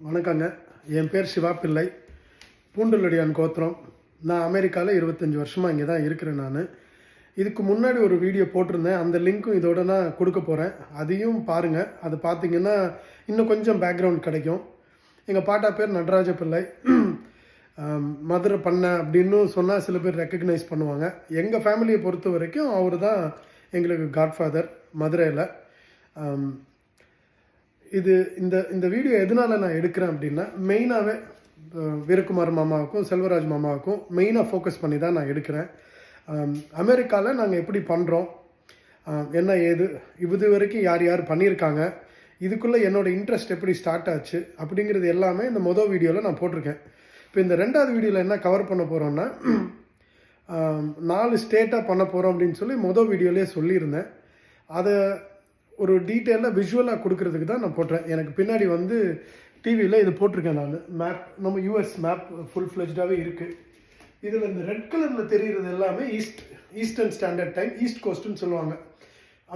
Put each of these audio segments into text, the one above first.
வணக்கங்க. என் பேர் சிவா பிள்ளை. பூண்டலடியான் கோத்திரம். நான் அமெரிக்காவில் 25 வருஷமாக இங்கே தான் இருக்கிறேன். நான் இதுக்கு முன்னாடி ஒரு வீடியோ போட்டிருந்தேன். அந்த லிங்க்கும் இதோட நான் கொடுக்க போகிறேன். அதையும் பாருங்கள். அது பார்த்தீங்கன்னா இன்னும் கொஞ்சம் பேக்ரவுண்ட் கிடைக்கும். எங்கள் பாட்டா பேர் நடராஜ பிள்ளை. மதுரை பண்ணை அப்படின்னு சொன்னால் சில பேர் ரெக்கக்னைஸ் பண்ணுவாங்க. எங்கள் ஃபேமிலியை பொறுத்த வரைக்கும் அவர் தான் எங்களுக்கு காட்ஃபாதர் மதுரையில். இது இந்த வீடியோ எதனால் நான் எடுக்கிறேன் அப்படின்னா, மெயினாகவே வீரகுமார் மாமாவுக்கும் செல்வராஜ் மாமாவுக்கும் மெயினாக ஃபோக்கஸ் பண்ணி தான் நான் எடுக்கிறேன். அமெரிக்காவில் நாங்கள் எப்படி பண்ணுறோம், என்ன ஏது, இது வரைக்கும் யார் யார் பண்ணியிருக்காங்க, இதுக்குள்ளே என்னோடய இன்ட்ரெஸ்ட் எப்படி ஸ்டார்ட் ஆச்சு அப்படிங்கிறது எல்லாமே இந்த மொதல் வீடியோவில் நான் போட்டிருக்கேன். இப்போ இந்த ரெண்டாவது வீடியோவில் என்ன கவர் பண்ண போகிறோன்னா, 4 ஸ்டேட்டாக பண்ண போகிறோம் அப்படின்னு சொல்லி மொதல் வீடியோலேயே சொல்லியிருந்தேன். அதை ஒரு டீட்டெயிலாக விஷுவலாக கொடுக்கறதுக்கு தான் நான் போட்டேன். எனக்கு பின்னாடி டிவியில் இது போட்டிருக்கேன். நான் மேப், நம்ம யூஎஸ் மேப் ஃபுல் ஃப்ளெஜ்டாகவே இருக்குது. இதில் இந்த ரெட் கலரில் தெரிகிறது எல்லாமே ஈஸ்டர்ன் ஸ்டாண்டர்ட் டைம், ஈஸ்ட் கோஸ்ட்டுன்னு சொல்லுவாங்க.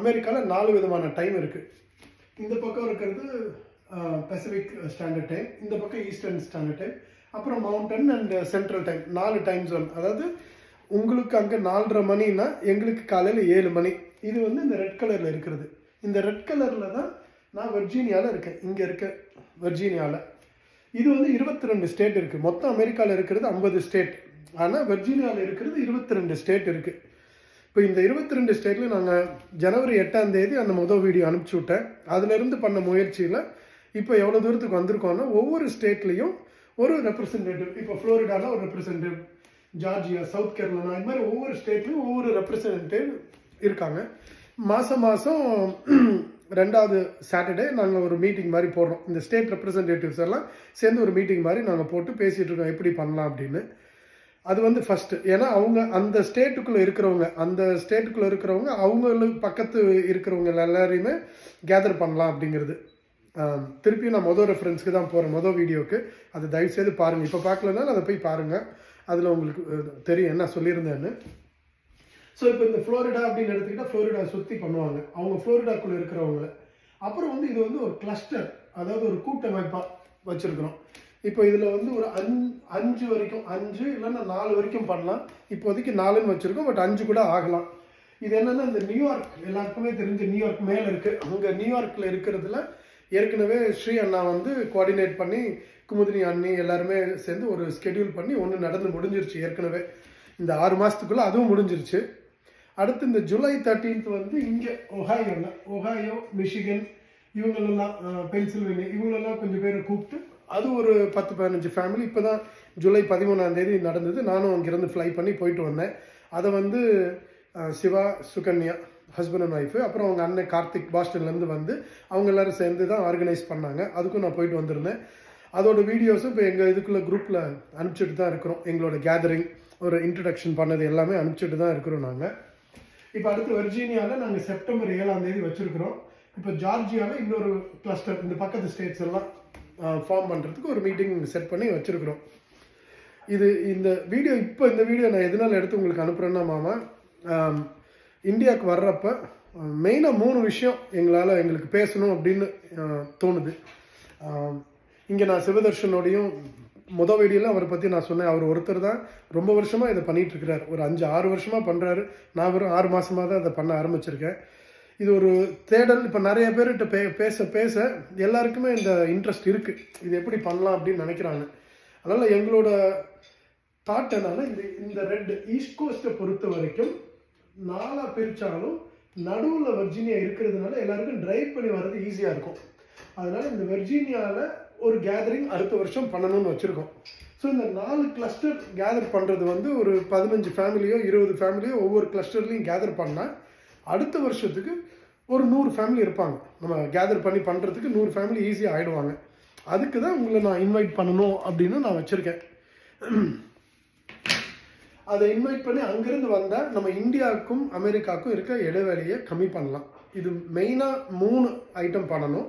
அமெரிக்காவில் 4 விதமான டைம் இருக்குது. இந்த பக்கம் இருக்கிறது பசிபிக் ஸ்டாண்டர்ட் டைம், இந்த பக்கம் ஈஸ்டர்ன் ஸ்டாண்டர்ட் டைம், அப்புறம் mountain and central time. 4 time zone. அதாவது உங்களுக்கு அங்கே 4:30 மணின்னா எங்களுக்கு காலையில் 7 மணி. இது இந்த ரெட் கலரில் இருக்கிறது. இந்த ரெட் கலரில் தான் நான் வெர்ஜீனியாவில் இருக்கேன். இங்கே இருக்க வெர்ஜீனியாவில் இது 22 ஸ்டேட் இருக்குது. மொத்தம் அமெரிக்காவில் இருக்கிறது 50 ஸ்டேட். ஆனால் வெர்ஜீனியாவில் இருக்கிறது 22 ஸ்டேட் இருக்குது. இப்போ இந்த 22 ஸ்டேட்டில் நாங்கள் ஜனவரி 8ஆம் தேதி அந்த மொதல் வீடியோ அனுப்பிச்சி விட்டேன். அதிலிருந்து பண்ண முயற்சியில் இப்போ எவ்வளோ தூரத்துக்கு வந்திருக்கோன்னா, ஒவ்வொரு ஸ்டேட்லேயும் ஒரு ரெப்ரசன்டேட்டிவ். இப்போ ஃப்ளோரிடாவில் ஒரு ரெப்ரசன்டேட்டிவ், ஜார்ஜியா, சவுத் கேரளானா, இது மாதிரி ஒவ்வொரு ஸ்டேட்லையும் ஒவ்வொரு ரெப்ரசன்டேட்டிவ் இருக்காங்க. மாதம் 2வது சாட்டர்டே நாங்கள் ஒரு மீட்டிங் மாதிரி போடுறோம். இந்த ஸ்டேட் ரெப்ரசன்டேட்டிவ்ஸ் எல்லாம் சேர்ந்து ஒரு மீட்டிங் மாதிரி நாங்கள் போட்டு பேசிகிட்டு இருக்கோம் எப்படி பண்ணலாம் அப்படின்னு. அது ஃபஸ்ட்டு. ஏன்னா அவங்க அந்த ஸ்டேட்டுக்குள்ளே இருக்கிறவங்க அவங்களுக்கு பக்கத்து இருக்கிறவங்க எல்லாரையுமே கேதர் பண்ணலாம் அப்படிங்கிறது. திருப்பியும் நான் மொதல் ரெஃபரன்ஸ்க்கு தான் போகிறேன், மொதல் வீடியோவுக்கு. அதை தயவுசெய்து பாருங்கள். இப்போ பார்க்கலனாலும் அதை போய் பாருங்கள். அதில் உங்களுக்கு தெரியும் என்ன சொல்லியிருந்தேன்னு. ஸோ இப்போ இந்த ஃப்ளோரிடா அப்படின்னு எடுத்துக்கிட்டால் ஃப்ளோரிடா சுற்றி பண்ணுவாங்க அவங்க, ஃப்ளோரிடாக்குள்ளே இருக்கிறவங்கள. அப்புறம் இது ஒரு கிளஸ்டர், அதாவது ஒரு கூட்டமைப்பாக வச்சுருக்கிறோம். இப்போ இதில் ஒரு 5 வரைக்கும், 5 இல்லைன்னா 4 வரைக்கும் பண்ணலாம். இப்போதைக்கு 4ன்னு வச்சுருக்கோம், பட் 5 கூட ஆகலாம். இது என்னென்னா, இந்த நியூயார்க் எல்லாருக்குமே தெரிஞ்ச நியூயார்க் மேலே இருக்குது. அங்கே நியூயார்க்கில் இருக்கிறதுல ஏற்கனவே ஸ்ரீ அண்ணா கோஆர்டினேட் பண்ணி, குமுதினி அண்ணி எல்லாருமே சேர்ந்து ஒரு ஸ்கெடியூல் பண்ணி ஒன்று நடந்து முடிஞ்சிருச்சு ஏற்கனவே. இந்த 6 மாதத்துக்குள்ளே அதுவும் முடிஞ்சிருச்சு. அடுத்து இந்த ஜூலை 13th இங்கே ஒஹாயோ, மிஷிகன், இவங்களெல்லாம், பென்சில்வேனியா, இவங்களெல்லாம் கொஞ்சம் பேரை கூப்பிட்டு அது ஒரு 10-15 ஃபேமிலி. இப்போ தான் ஜூலை 13ஆம் தேதி நடந்தது. நானும் அங்கேருந்து ஃப்ளை பண்ணி போயிட்டு வந்தேன். அதை Siva, Sukanya, husband and wife, அப்புறம் அவங்க அண்ணன் கார்த்திக் பாஸ்டன்லேருந்து அவங்க எல்லோரும் சேர்ந்து தான் ஆர்கனைஸ் பண்ணாங்க. அதுக்கும் நான் போயிட்டு வந்திருந்தேன். அதோட வீடியோஸும் இப்போ எங்கள் இதுக்குள்ளே குரூப்பில் அனுப்பிச்சிட்டு தான் இருக்கிறோம். எங்களோட கேதரிங், ஒரு இன்ட்ரடக்ஷன் பண்ணது எல்லாமே அனுப்பிச்சிட்டு தான் இருக்கிறோம் நாங்கள். இப்போ அடுத்து வெர்ஜீனியாவில் நாங்கள் செப்டம்பர் 7ஆம் தேதி வச்சுருக்கிறோம். இப்போ ஜார்ஜியாவில் இன்னொரு கிளஸ்டர், இந்த பக்கத்து ஸ்டேட்ஸ் எல்லாம் ஃபார்ம் பண்ணுறதுக்கு ஒரு மீட்டிங் செட் பண்ணி வச்சுருக்கிறோம். இந்த வீடியோ நான் எதனால் எடுத்து உங்களுக்கு அனுப்புகிறேன்னா, மாமா, இந்தியாவுக்கு வர்றப்ப மெயினாக 3 விஷயம் எங்களுக்கு பேசணும் அப்படின்னு தோணுது. இங்கே நான் சிவதர்ஷனோடையும் மொதல் வீடியோவில் அவரை பற்றி நான் சொன்னேன். அவர் ஒருத்தர் தான் ரொம்ப வருஷமாக இதை பண்ணிகிட்ருக்கிறார். ஒரு 5-6 வருஷமாக பண்ணுறாரு. நான் வெறும் 6 மாதமாக தான் அதை பண்ண ஆரம்பிச்சிருக்கேன். இது ஒரு தேடல். இப்போ நிறைய பேர்கிட்ட பேச எல்லாருக்குமே இந்த இன்ட்ரெஸ்ட் இருக்குது, இது எப்படி பண்ணலாம் அப்படின்னு நினைக்கிறாங்க. அதனால் எங்களோட தாட் என்னன்னா, இந்த ரெட் ஈஸ்ட் கோஸ்ட்டை பொறுத்த வரைக்கும் 4 பிரித்தாலும் நடுவில் வெர்ஜீனியா இருக்கிறதுனால எல்லாருக்கும் டிரைவ் பண்ணி வர்றது ஈஸியாக இருக்கும். அதனால் இந்த வெர்ஜீனியாவில் ஒரு கேதரிங் அடுத்த வருஷம் பண்ணணும்னு வச்சுருக்கோம். ஸோ இந்த 4 கிளஸ்டர் கேதர் பண்ணுறது ஒரு 15 ஃபேமிலியோ 20 ஃபேமிலியோ ஒவ்வொரு கிளஸ்டர்லையும் கேதர் பண்ணால் அடுத்த வருஷத்துக்கு ஒரு 100 ஃபேமிலி இருப்பாங்க. நம்ம கேதர் பண்ணி பண்ணுறதுக்கு 100 ஃபேமிலி ஈஸியாக ஆகிடுவாங்க. அதுக்கு தான் உங்களை நான் இன்வைட் பண்ணணும் அப்படின்னு நான் வச்சுருக்கேன். அதை இன்வைட் பண்ணி அங்கேருந்து வந்தால் நம்ம இந்தியாவுக்கும் அமெரிக்காவுக்கும் இருக்க இடைவெளியை கம்மி பண்ணலாம். இது மெயினாக 3 ஐட்டம் பண்ணணும்.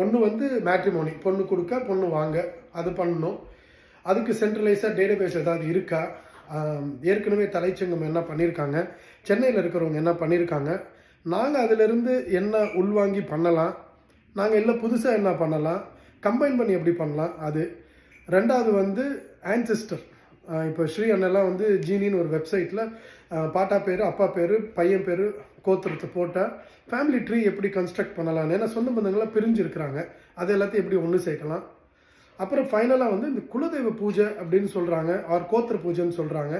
ஒன்று மேட்ரிமோனி, பொண்ணு கொடுக்க பொண்ணு வாங்க, அது பண்ணணும். அதுக்கு சென்ட்ரலைஸாக டேட்டாபேஸ் ஏதாவது இருக்கா, ஏற்கனவே தலைச்சங்கம் என்ன பண்ணியிருக்காங்க, சென்னையில் இருக்கிறவங்க என்ன பண்ணியிருக்காங்க, நாங்கள் அதிலிருந்து என்ன உள்வாங்கி பண்ணலாம், நாங்கள் இல்லை புதுசாக என்ன பண்ணலாம், கம்பைன் பண்ணி எப்படி பண்ணலாம் அது. ரெண்டாவது வந்து ஆன்செஸ்டர். இப்போ ஸ்ரீ அண்ணெல்லாம் வந்து ஜீனின்னு ஒரு வெப்சைட்டில் பாட்டா பேர், அப்பா பேர், பையன் பேர், கோத்திரத்தை போட்டால் ஃபேமிலி ட்ரீ எப்படி கன்ஸ்ட்ரக்ட் பண்ணலாம்னு. ஏன்னா சொந்த பந்தங்கள்லாம் பிரிஞ்சிருக்கிறாங்க, அது எல்லாத்தையும் எப்படி ஒன்று சேர்க்கலாம். அப்புறம் ஃபைனலாக வந்து இந்த குலதெய்வ பூஜை அப்படின்னு சொல்கிறாங்க, ஆர் கோத்திர பூஜைன்னு சொல்கிறாங்க,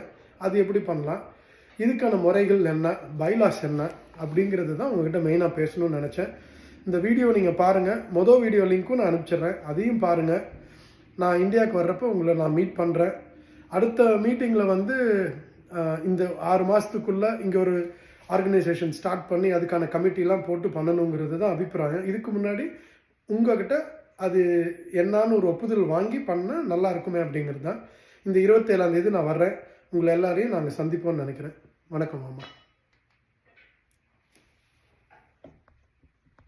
அது எப்படி பண்ணலாம், இதுக்கான முறைகள் என்ன, பைலாஸ் என்ன அப்படிங்கிறது தான் உங்ககிட்ட மெயினாக பேசணும்னு நினச்சேன். இந்த வீடியோவை நீங்கள் பாருங்கள். மொதல் வீடியோ லிங்க்கும் நான் அனுப்பிச்சிட்றேன், அதையும் பாருங்கள். நான் இந்தியாவுக்கு வர்றப்போ உங்களை நான் மீட் பண்ணுறேன். அடுத்த மீட்டிங்கில் வந்து இந்த 6 மாதத்துக்குள்ளே இங்கே ஒரு ஆர்கனைசேஷன் ஸ்டார்ட் பண்ணி அதுக்கான கமிட்டிலாம் போட்டு பண்ணணுங்கிறது தான் அபிப்பிராயம். இதுக்கு முன்னாடி உங்ககிட்ட அது என்னான்னு ஒரு ஒப்புதல் வாங்கி பண்ணால் நல்லா இருக்குமே அப்படிங்கிறது தான். இந்த 27ஆம் தேதி நான் வர்றேன். உங்களை எல்லாரையும் நாங்கள் சந்திப்போம்னு நினைக்கிறேன். வணக்கம் மாமா.